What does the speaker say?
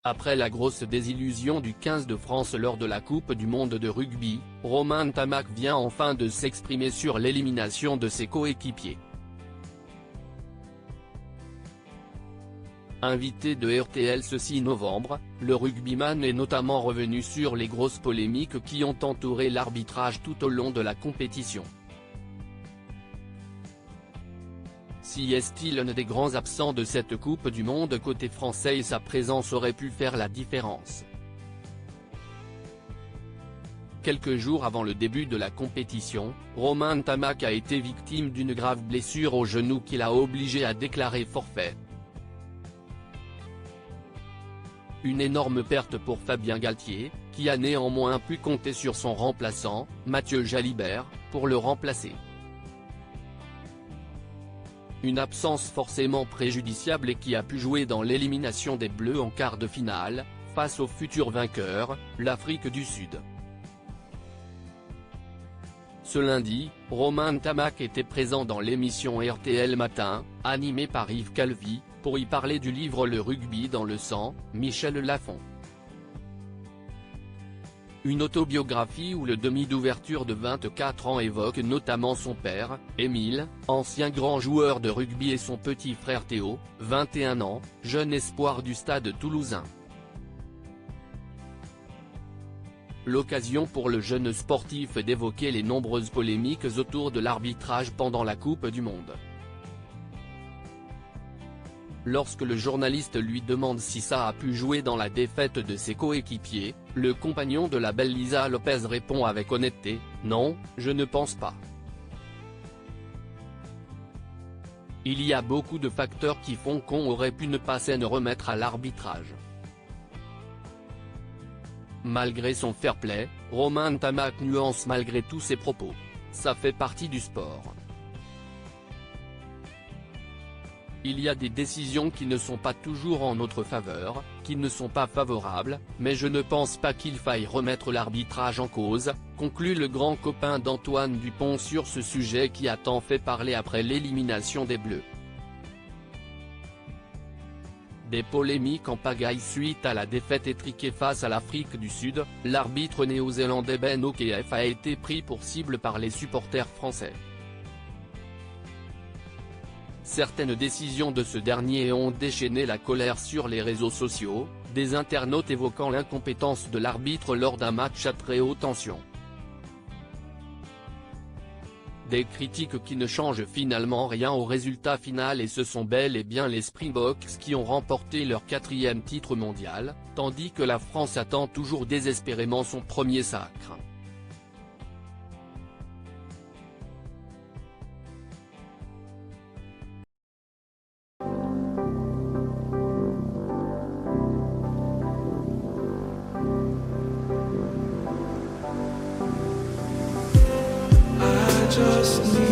Après la grosse désillusion du 15 de France lors de la Coupe du monde de rugby, Romain Ntamack vient enfin de s'exprimer sur l'élimination de ses coéquipiers. Invité de RTL ce 6 novembre, le rugbyman est notamment revenu sur les grosses polémiques qui ont entouré l'arbitrage tout au long de la compétition. Si est-il un des grands absents de cette Coupe du monde côté français et sa présence aurait pu faire la différence. Quelques jours avant le début de la compétition, Romain Ntamack a été victime d'une grave blessure au genou qui l'a obligé à déclarer forfait. Une énorme perte pour Fabien Galthié, qui a néanmoins pu compter sur son remplaçant, Mathieu Jalibert, pour le remplacer. Une absence forcément préjudiciable et qui a pu jouer dans l'élimination des Bleus en quart de finale, face au futur vainqueur, l'Afrique du Sud. Ce lundi, Romain Ntamack était présent dans l'émission RTL Matin, animée par Yves Calvi, pour y parler du livre Le rugby dans le sang, Michel Lafon. Une autobiographie où le demi d'ouverture de 24 ans évoque notamment son père, Émile, ancien grand joueur de rugby et son petit frère Théo, 21 ans, jeune espoir du Stade toulousain. L'occasion pour le jeune sportif d'évoquer les nombreuses polémiques autour de l'arbitrage pendant la Coupe du monde. Lorsque le journaliste lui demande si ça a pu jouer dans la défaite de ses coéquipiers, le compagnon de la belle Lisa Lopez répond avec honnêteté, « Non, je ne pense pas. Il y a beaucoup de facteurs qui font qu'on aurait pu ne pas s'en remettre à l'arbitrage. » Malgré son fair-play, Romain Ntamack nuance malgré tous ses propos. Ça fait partie du sport. Il y a des décisions qui ne sont pas toujours en notre faveur, qui ne sont pas favorables, mais je ne pense pas qu'il faille remettre l'arbitrage en cause, conclut le grand copain d'Antoine Dupont sur ce sujet qui a tant fait parler après l'élimination des Bleus. Des polémiques en pagaille suite à la défaite étriquée face à l'Afrique du Sud, l'arbitre néo-zélandais Ben O'Keefe a été pris pour cible par les supporters français. Certaines décisions de ce dernier ont déchaîné la colère sur les réseaux sociaux, des internautes évoquant l'incompétence de l'arbitre lors d'un match à très haute tension. Des critiques qui ne changent finalement rien au résultat final et ce sont bel et bien les Springboks qui ont remporté leur 4e titre mondial, tandis que la France attend toujours désespérément son premier sacre. Just